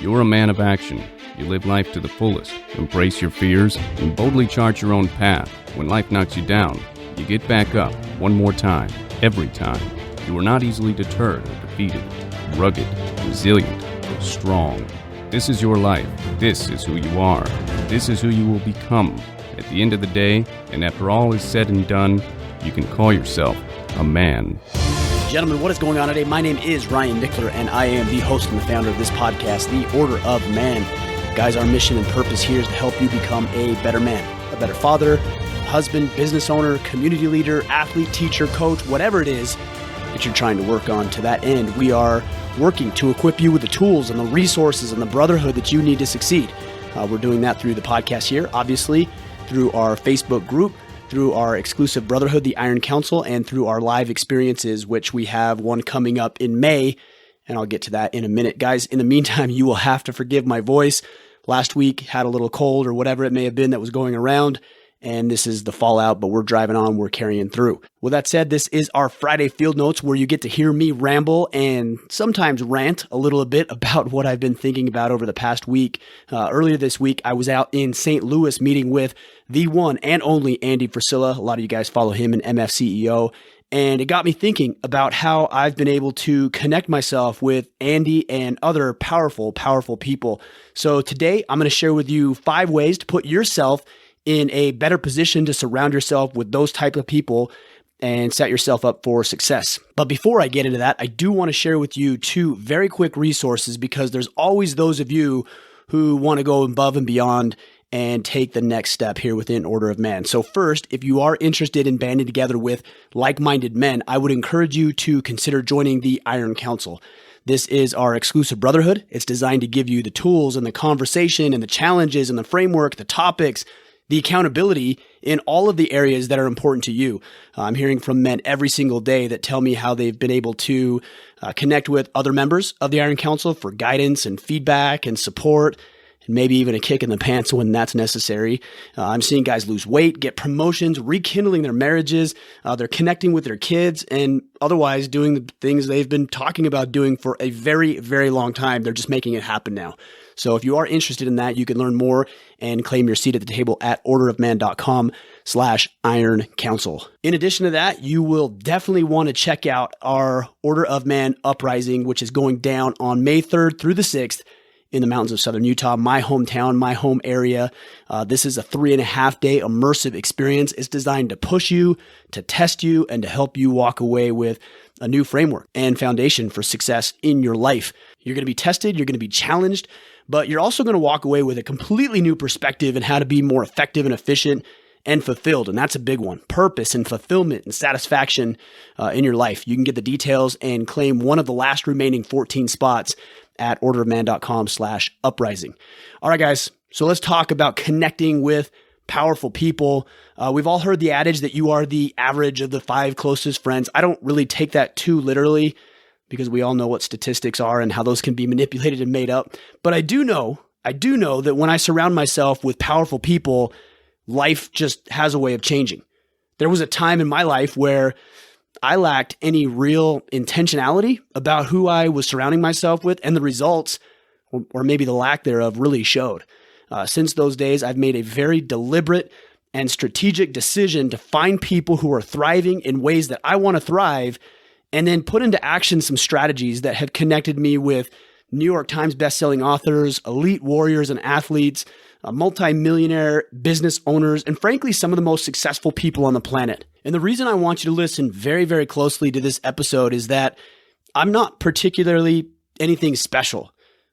You're a man of action. You live life to the fullest, embrace your fears, and boldly chart your own path. When life knocks you down, you get back up one more time, every time. You are not easily deterred or defeated. Rugged, resilient, strong. This is your life. This is who you are. This is who you will become. At the end of the day, and after all is said and done, you can call yourself a man. Gentlemen, what is going on today? My name is Ryan Nickler, and I am the host and the founder of this podcast, The Order of Man. Guys, our mission and purpose here is to help you become a better man, a better father, husband, business owner, community leader, athlete, teacher, coach, whatever it is that you're trying to work on. To that end, we are working to equip you with the tools and the resources and the brotherhood that you need to succeed. We're doing that through the podcast here, obviously, through our Facebook group, through our exclusive brotherhood, the Iron Council, and through our live experiences, which we have one coming up in May, and I'll get to that in a minute. Guys, in the meantime, you will have to forgive my voice. Last week, had a little cold or whatever it may have been that was going around, and this is the fallout, but we're driving on, we're carrying through. With that said, this is our Friday Field Notes where you get to hear me ramble and sometimes rant a little bit about what I've been thinking about over the past week. Earlier this week, I was out in St. Louis meeting with the one and only Andy Frisilla. A lot of you guys follow him in MFCEO. And it got me thinking about how I've been able to connect myself with Andy and other powerful, powerful people. So today, I'm going to share with you 5 ways to put yourself in a better position to surround yourself with those type of people and set yourself up for success. But before I get into that, I do want to share with you 2 very quick resources, because there's always those of you who want to go above and beyond and take the next step here within Order of Man. So first, if you are interested in banding together with like-minded men, I would encourage you to consider joining the Iron Council. This is our exclusive brotherhood. It's designed to give you the tools and the conversation and the challenges and the framework, the topics, the accountability in all of the areas that are important to you. I'm hearing from men every single day that tell me how they've been able to connect with other members of the Iron Council for guidance and feedback and support, and maybe even a kick in the pants when that's necessary. I'm seeing guys lose weight, get promotions, rekindling their marriages. They're connecting with their kids and otherwise doing the things they've been talking about doing for a very, very long time. They're just making it happen now. So if you are interested in that, you can learn more and claim your seat at the table at orderofman.com/Iron Council. In addition to that, you will definitely want to check out our Order of Man Uprising, which is going down on May 3rd through the 6th in the mountains of Southern Utah, my hometown, my home area. This is a 3.5-day immersive experience. It's designed to push you, to test you, and to help you walk away with a new framework and foundation for success in your life. You're going to be tested, you're going to be challenged, but you're also going to walk away with a completely new perspective on how to be more effective and efficient and fulfilled. And that's a big one. Purpose and fulfillment and satisfaction in your life. You can get the details and claim one of the last remaining 14 spots at orderofman.com/uprising. All right, guys. So let's talk about connecting with powerful people. We've all heard the adage that you are the average of the 5 closest friends. I don't really take that too literally, because we all know what statistics are and how those can be manipulated and made up. But I do know that when I surround myself with powerful people, life just has a way of changing. There was a time in my life where I lacked any real intentionality about who I was surrounding myself with, and the results, or maybe the lack thereof, really showed. Since those days, I've made a very deliberate and strategic decision to find people who are thriving in ways that I want to thrive, and then put into action some strategies that have connected me with New York Times Bestselling Authors, elite warriors and athletes, multi-millionaire business owners, and frankly, some of the most successful people on the planet. And the reason I want you to listen very, very closely to this episode is that I'm not particularly anything special.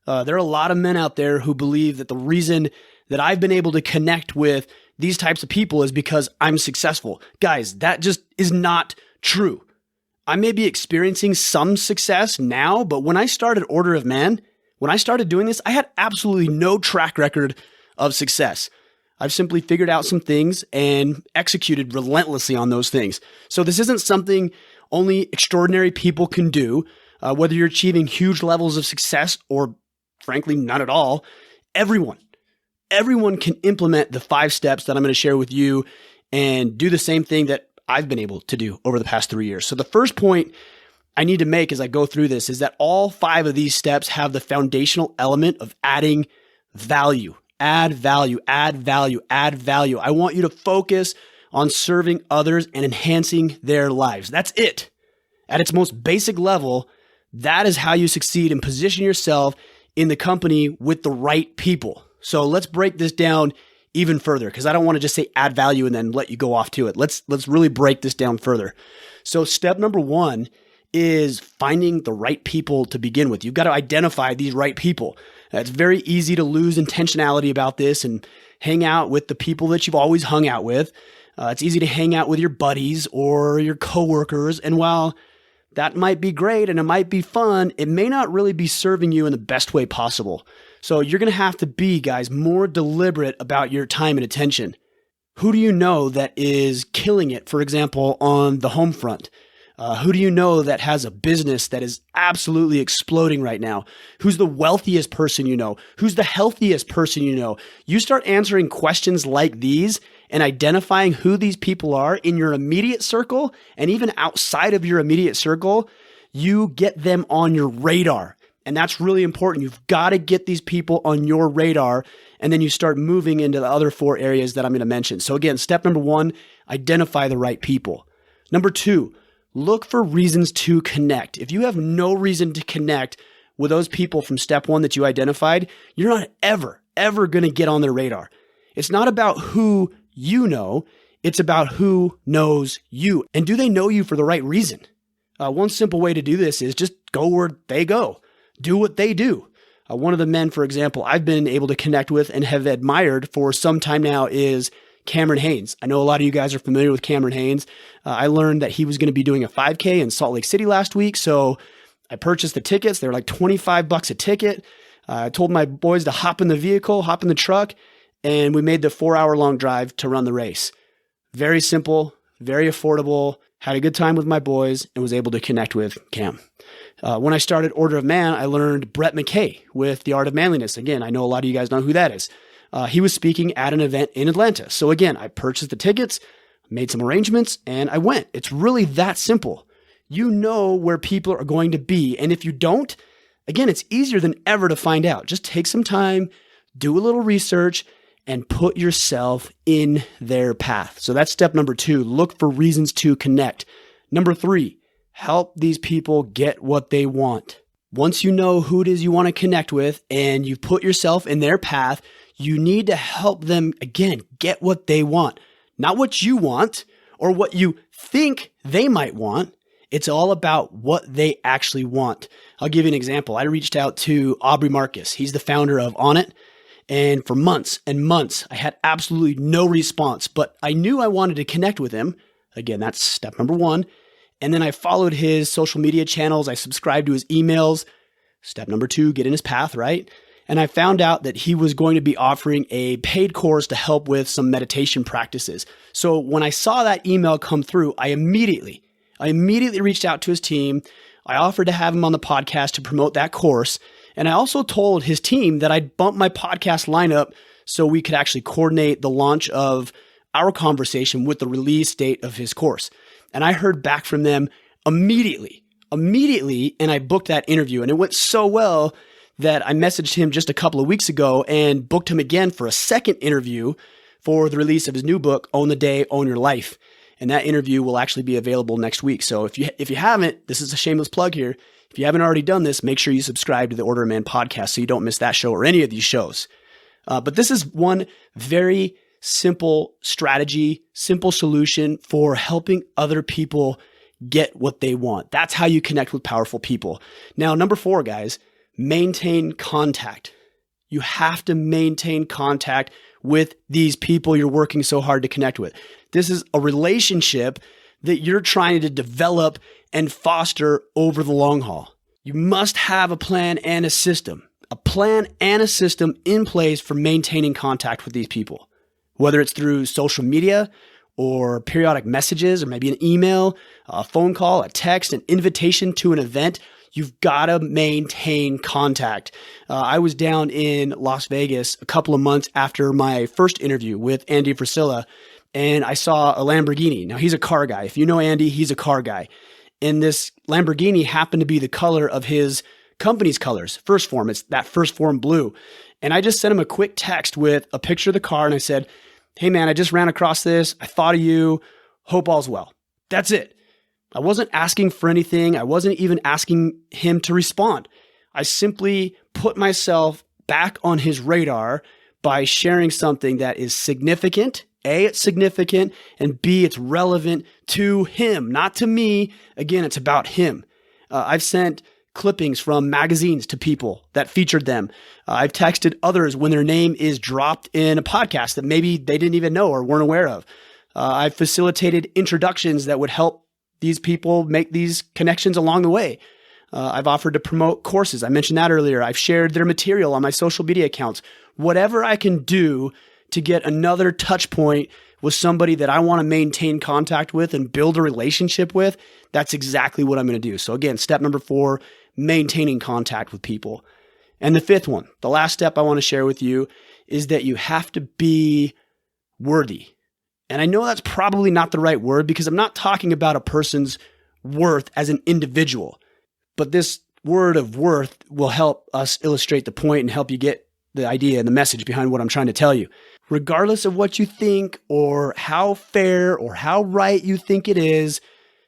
There are a lot of men out there who believe that the reason that I've been able to connect with these types of people is because I'm successful. Guys, that just is not true. I may be experiencing some success now, but when I started Order of Man, when I started doing this, I had absolutely no track record of success. I've simply figured out some things and executed relentlessly on those things. So this isn't something only extraordinary people can do. Whether you're achieving huge levels of success or frankly, none at all, everyone can implement the 5 steps that I'm going to share with you and do the same thing that I've been able to do over the past 3 years. So the first point I need to make as I go through this is that all 5 of these steps have the foundational element of adding value. Add value, add value, add value. I want you to focus on serving others and enhancing their lives. That's it. At its most basic level, that is how you succeed and position yourself in the company with the right people. So let's break this down even further, because I don't want to just say add value and then let you go off to it. Let's really break this down further. So step number 1 is finding the right people to begin with. You've got to identify these right people. It's very easy to lose intentionality about this and hang out with the people that you've always hung out with. It's easy to hang out with your buddies or your coworkers. And while that might be great and it might be fun, it may not really be serving you in the best way possible. So you're going to have to be, guys, more deliberate about your time and attention. Who do you know that is killing it, for example, on the home front? Who do you know that has a business that is absolutely exploding right now? Who's the wealthiest person you know? Who's the healthiest person you know? You start answering questions like these and identifying who these people are in your immediate circle and even outside of your immediate circle, you get them on your radar. And that's really important. You've got to get these people on your radar, and then you start moving into the other 4 areas that I'm going to mention. So again, step number 1, identify the right people. Number 2, look for reasons to connect. If you have no reason to connect with those people from step 1 that you identified, you're not ever going to get on their radar. It's not about who you know, it's about who knows you. And do they know you for the right reason? One simple way to do this is just go where they go. Do what they do. One of the men, for example, I've been able to connect with and have admired for some time now is Cameron Haynes. I know a lot of you guys are familiar with Cameron Haynes. I learned that he was going to be doing a 5K in Salt Lake City last week, so I purchased the tickets. They were like $25 a ticket. I told my boys to hop in the vehicle, hop in the truck, and we made the 4-hour-long drive to run the race. Very simple, very affordable, had a good time with my boys, and was able to connect with Cam. When I started Order of Man, I learned Brett McKay with The Art of Manliness. Again, I know a lot of you guys know who that is. He was speaking at an event in Atlanta. So again, I purchased the tickets, made some arrangements, and I went. It's really that simple. You know where people are going to be. And if you don't, again, it's easier than ever to find out. Just take some time, do a little research, and put yourself in their path. So that's step number 2. Look for reasons to connect. Number 3, help these people get what they want. Once you know who it is you want to connect with and you've put yourself in their path, you need to help them, again, get what they want. Not what you want or what you think they might want. It's all about what they actually want. I'll give you an example. I reached out to Aubrey Marcus. He's the founder of On It. And for months and months, I had absolutely no response, but I knew I wanted to connect with him. Again, that's step number 1. And then I followed his social media channels. I subscribed to his emails. Step number 2, get in his path, right? And I found out that he was going to be offering a paid course to help with some meditation practices. So when I saw that email come through, I immediately reached out to his team. I offered to have him on the podcast to promote that course. And I also told his team that I'd bump my podcast lineup so we could actually coordinate the launch of our conversation with the release date of his course. And I heard back from them immediately, and I booked that interview. And it went so well that I messaged him just a couple of weeks ago and booked him again for a second interview for the release of his new book, Own the Day, Own Your Life. And that interview will actually be available next week. So if you haven't, this is a shameless plug here. If you haven't already done this, make sure you subscribe to the Order of Man podcast so you don't miss that show or any of these shows. But this is one very simple strategy, simple solution for helping other people get what they want. That's how you connect with powerful people. Now, number 4, guys, maintain contact. You have to maintain contact with these people you're working so hard to connect with. This is a relationship that you're trying to develop and foster over the long haul. You must have a plan and a system in place for maintaining contact with these people, whether it's through social media or periodic messages or maybe an email, a phone call, a text, an invitation to an event. You've got to maintain contact. I was down in Las Vegas a couple of months after my first interview with Andy Frisella, and I saw a Lamborghini. Now, he's a car guy. If you know Andy, he's a car guy. And this Lamborghini happened to be the color of his company's colors, First Form. It's that First Form blue. And I just sent him a quick text with a picture of the car. And I said, hey man, I just ran across this. I thought of you. Hope all's well. That's it. I wasn't asking for anything. I wasn't even asking him to respond. I simply put myself back on his radar by sharing something that is significant. A, it's significant, and B, it's relevant to him, not to me. Again, it's about him. I've sent clippings from magazines to people that featured them. I've texted others when their name is dropped in a podcast that maybe they didn't even know or weren't aware of. I've facilitated introductions that would help these people make these connections along the way. I've offered to promote courses. I mentioned that earlier. I've shared their material on my social media accounts. Whatever I can do to get another touch point with somebody that I want to maintain contact with and build a relationship with, that's exactly what I'm going to do. So again, step number 4, maintaining contact with people. And the 5th one, the last step I want to share with you is that you have to be worthy. And I know that's probably not the right word because I'm not talking about a person's worth as an individual, but this word of worth will help us illustrate the point and help you get the idea and the message behind what I'm trying to tell you. Regardless of what you think or how fair or how right you think it is,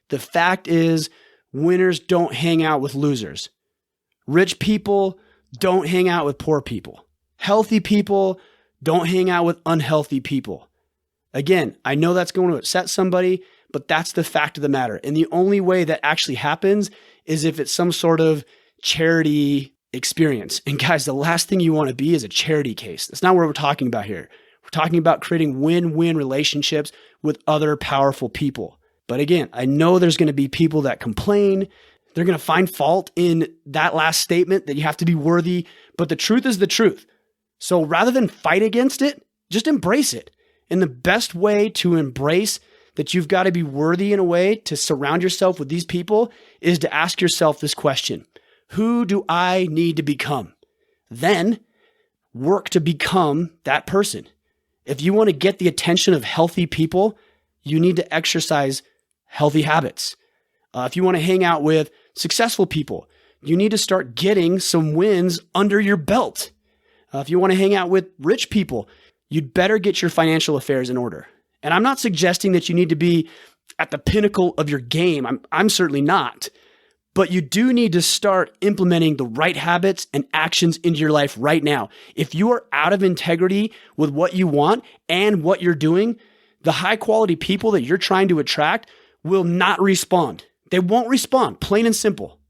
the fact is winners don't hang out with losers. Rich people don't hang out with poor people. Healthy people don't hang out with unhealthy people. Again, I know that's going to upset somebody, but that's the fact of the matter. And the only way that actually happens is if it's some sort of charity experience. And guys, the last thing you want to be is a charity case. That's not what we're talking about here. We're talking about creating win-win relationships with other powerful people. But again, I know there's going to be people that complain. They're going to find fault in that last statement that you have to be worthy. But the truth is the truth. So rather than fight against it, just embrace it. And the best way to embrace that you've got to be worthy in a way to surround yourself with these people is to ask yourself this question: who do I need to become? Then work to become that person. If you want to get the attention of healthy people, you need to exercise healthy habits. If you want to hang out with successful people, you need to start getting some wins under your belt. If you want to hang out with rich people, you'd better get your financial affairs in order. And I'm not suggesting that you need to be at the pinnacle of your game. I'm certainly not. But you do need to start implementing the right habits and actions into your life right now. If you are out of integrity with what you want and what you're doing, the high quality people that you're trying to attract will not respond. They won't respond, plain and simple.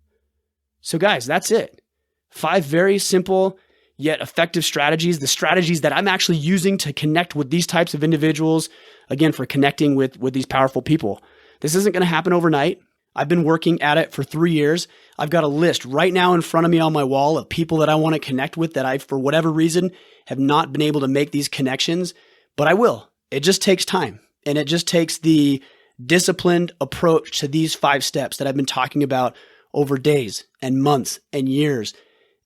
So guys, that's it. 5 very simple yet effective strategies, the strategies that I'm actually using to connect with these types of individuals, again, for connecting with these powerful people. This isn't going to happen overnight. I've been working at it for 3 years. I've got a list right now in front of me on my wall of people that I want to connect with that I, for whatever reason, have not been able to make these connections, but I will. It just takes time. And it just takes the disciplined approach to these 5 steps that I've been talking about over days and months and years.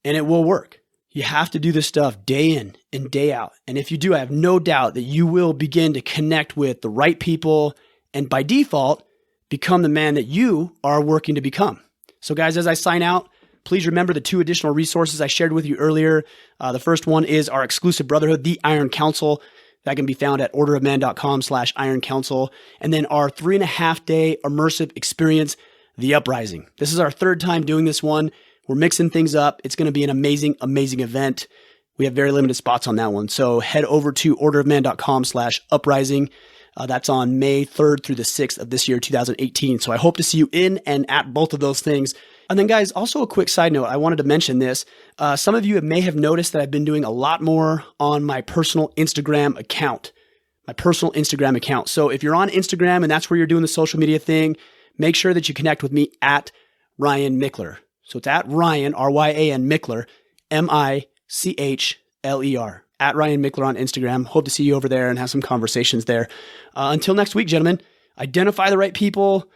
And it will work. You have to do this stuff day in and day out. And if you do, I have no doubt that you will begin to connect with the right people and by default, become the man that you are working to become. So guys, as I sign out, please remember the 2 additional resources I shared with you earlier. The first one is our exclusive brotherhood, the Iron Council. That can be found at orderofman.com/Iron Council. And then our 3.5-day immersive experience, The Uprising. This is our 3rd time doing this one. We're mixing things up. It's going to be an amazing, amazing event. We have very limited spots on that one. So head over to orderofman.com/uprising. That's on May 3rd through the 6th of this year, 2018. So I hope to see you in and at both of those things. And then guys, also a quick side note. I wanted to mention this. Some of you may have noticed that I've been doing a lot more on my personal Instagram account. So if you're on Instagram and that's where you're doing the social media thing, make sure that you connect with me at Ryan Michler. So it's at Ryan, R-Y-A-N, Michler, M-I-C-H-L-E-R. At Ryan Michler on Instagram. Hope to see you over there and have some conversations there. Until next week, gentlemen, identify the right people,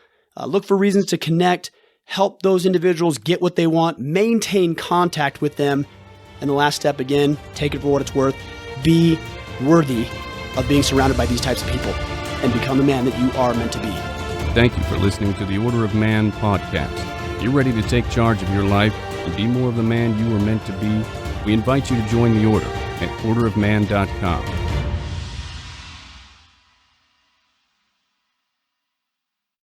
look for reasons to connect, help those individuals get what they want, maintain contact with them. And the last step, again, take it for what it's worth. Be worthy of being surrounded by these types of people and become the man that you are meant to be. Thank you for listening to the Order of Man podcast. If you're ready to take charge of your life and be more of the man you were meant to be, we invite you to join the Order at orderofman.com.